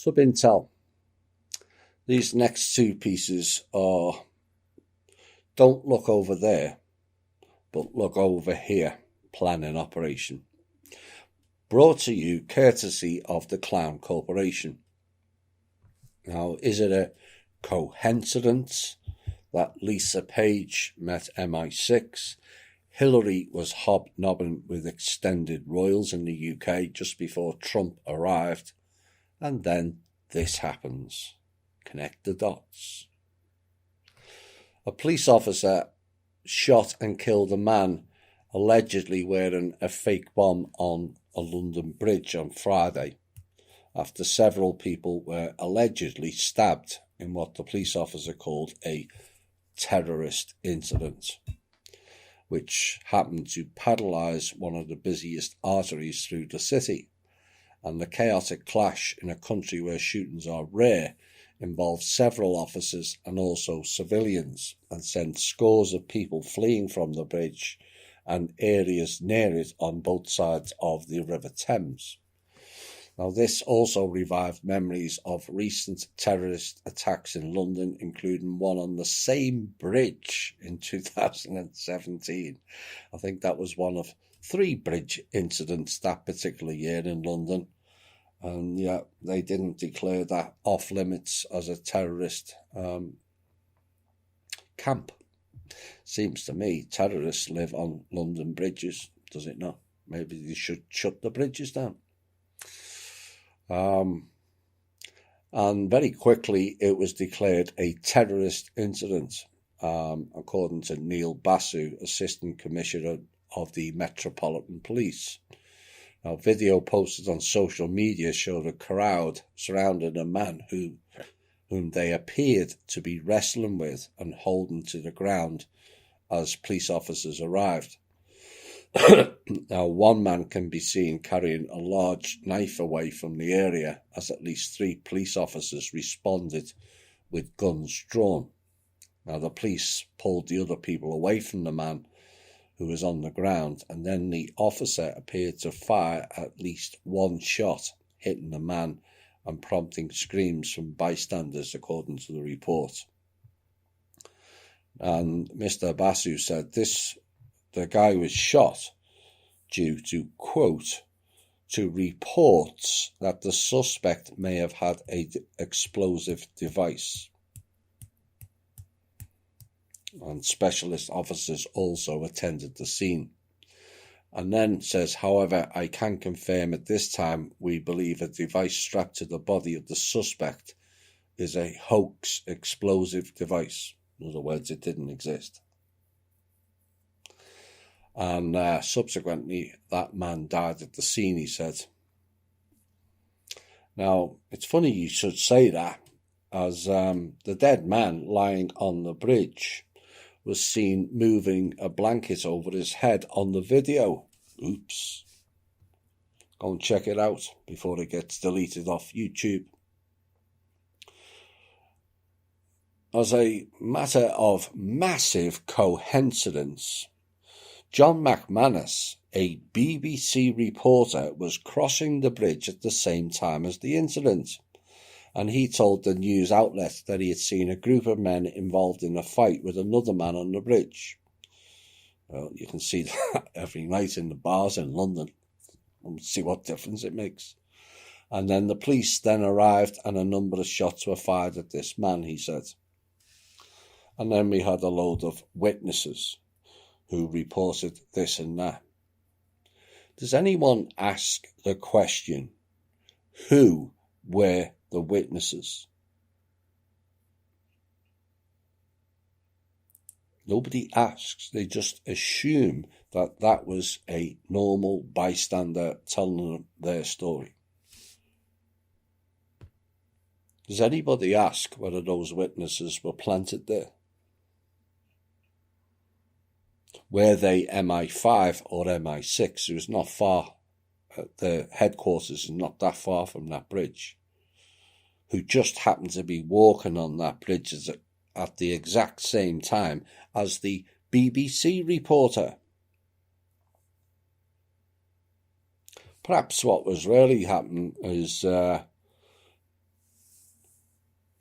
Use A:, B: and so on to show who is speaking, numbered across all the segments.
A: Sub-intel. These next two pieces are don't look over there, but look over here, planning operation. Brought to you courtesy of the Clown Corporation. Now, is it a coincidence that Lisa Page met MI6? Hillary was hobnobbing with extended royals in the UK just before Trump arrived, and then this happens. Connect the dots. A police officer shot and killed a man allegedly wearing a fake bomb on a London bridge on Friday, after several people were allegedly stabbed in what the police officer called a terrorist incident, which happened to paralyse one of the busiest arteries through the city. And the chaotic clash in a country where shootings are rare involved several officers and also civilians, and sent scores of people fleeing from the bridge and areas near it on both sides of the River Thames. Now, this also revived memories of recent terrorist attacks in London, including one on the same bridge in 2017. I think that was one of 3 bridge incidents that particular year in London. And yeah, they didn't declare that off limits as a terrorist camp. Seems to me terrorists live on London bridges, does it not? Maybe they should shut the bridges down. And very quickly it was declared a terrorist incident, according to Neil Basu, Assistant Commissioner of the Metropolitan Police. Now, video posted on social media showed a crowd surrounding a man whom they appeared to be wrestling with and holding to the ground as police officers arrived. Now, one man can be seen carrying a large knife away from the area as at least 3 police officers responded with guns drawn. Now, the police pulled the other people away from the man who was on the ground, and then the officer appeared to fire at least 1 shot, hitting the man and prompting screams from bystanders, according to the report. And Mr. Basu said the guy was shot due to, quote, to reports that the suspect may have had an explosive device. And specialist officers also attended the scene. And then says, however, I can confirm at this time we believe a device strapped to the body of the suspect is a hoax explosive device. In other words, it didn't exist. And subsequently, that man died at the scene, he said. Now, it's funny you should say that, as the dead man lying on the bridge was seen moving a blanket over his head on the video. Oops. Go and check it out before it gets deleted off YouTube. As a matter of massive coincidence, John McManus, a BBC reporter, was crossing the bridge at the same time as the incident, and he told the news outlet that he had seen a group of men involved in a fight with another man on the bridge. Well, you can see that every night in the bars in London. We'll see what difference it makes. And then the police then arrived and a number of shots were fired at this man, he said. And then we had a load of witnesses who reported this and that. Does anyone ask the question, who were the witnesses? Nobody asks. They just assume that that was a normal bystander telling them their story. Does anybody ask whether those witnesses were planted there? Were they MI5 or MI6? It was not far. The headquarters is not that far from that bridge. Who just happened to be walking on that bridge at the exact same time as the BBC reporter. Perhaps what was really happening is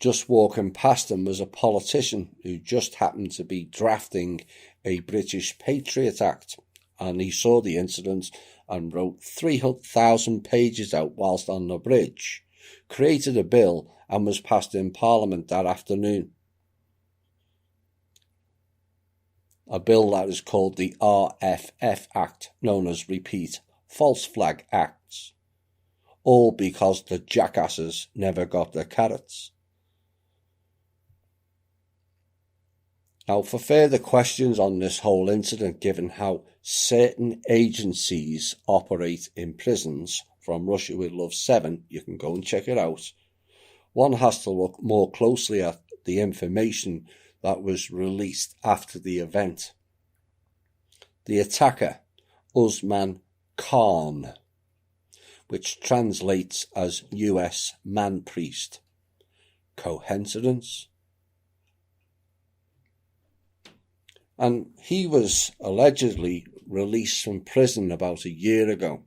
A: Just walking past him was a politician who just happened to be drafting a British Patriot Act, and he saw the incident and wrote 300,000 pages out whilst on the bridge, created a bill and was passed in Parliament that afternoon. A bill that is called the RFF Act, known as Repeat False Flag Acts, all because the jackasses never got their carrots. Now, for further questions on this whole incident, given how certain agencies operate in prisons, from Russia with Love 7, you can go and check it out. One has to look more closely at the information that was released after the event. The attacker, Usman Khan, which translates as US man priest. Coincidence? And he was allegedly released from prison about a year ago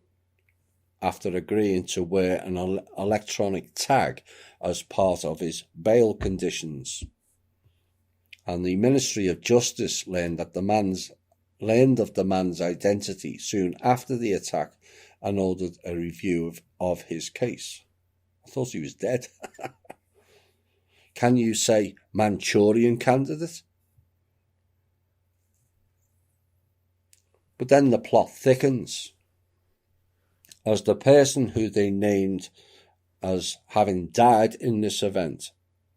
A: after agreeing to wear an electronic tag as part of his bail conditions. And the Ministry of Justice learned of the man's identity soon after the attack and ordered a review of his case. I thought he was dead. Can you say Manchurian candidate? But then the plot thickens, as the person who they named as having died in this event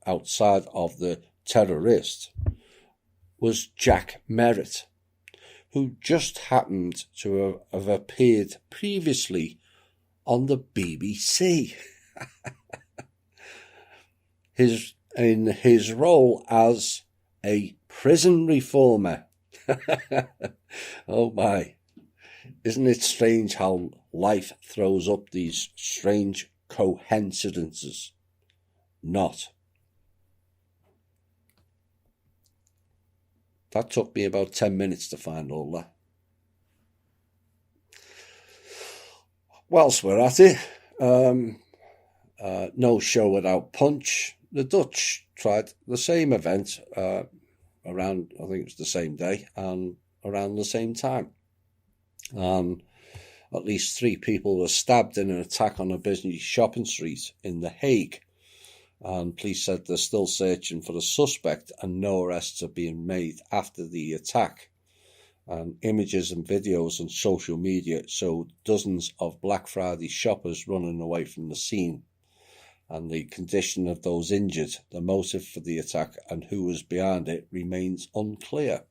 A: outside of the terrorist was Jack Merritt, who just happened to have appeared previously on the BBC in his role as a prison reformer. Oh my, isn't it strange how life throws up these strange coincidences? Not. That took me about 10 minutes to find all that. Whilst we're at it, no show without punch. The Dutch tried the same event around, I think it was the same day, and around the same time. At least 3 people were stabbed in an attack on a busy shopping street in The Hague. And police said they're still searching for the suspect and no arrests are being made after the attack. And images and videos on social media showed dozens of Black Friday shoppers running away from the scene. And the condition of those injured, the motive for the attack and who was behind it remains unclear.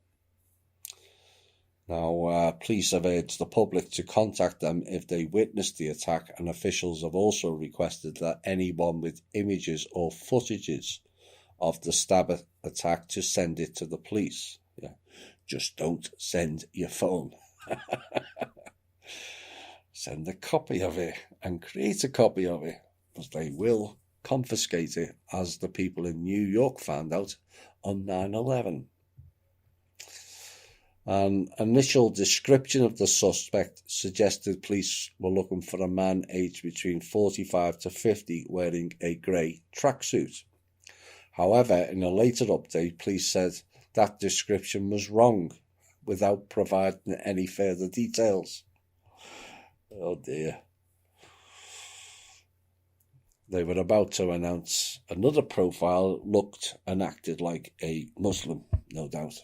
A: Now, police have urged the public to contact them if they witnessed the attack, and officials have also requested that anyone with images or footages of the stab attack to send it to the police. Yeah. Just don't send your phone. Send a copy of it and create a copy of it, because they will confiscate it, as the people in New York found out on 9/11. An initial description of the suspect suggested police were looking for a man aged between 45 to 50 wearing a grey tracksuit. However, in a later update, police said that description was wrong, without providing any further details. Oh dear. They were about to announce another profile, looked and acted like a Muslim, no doubt.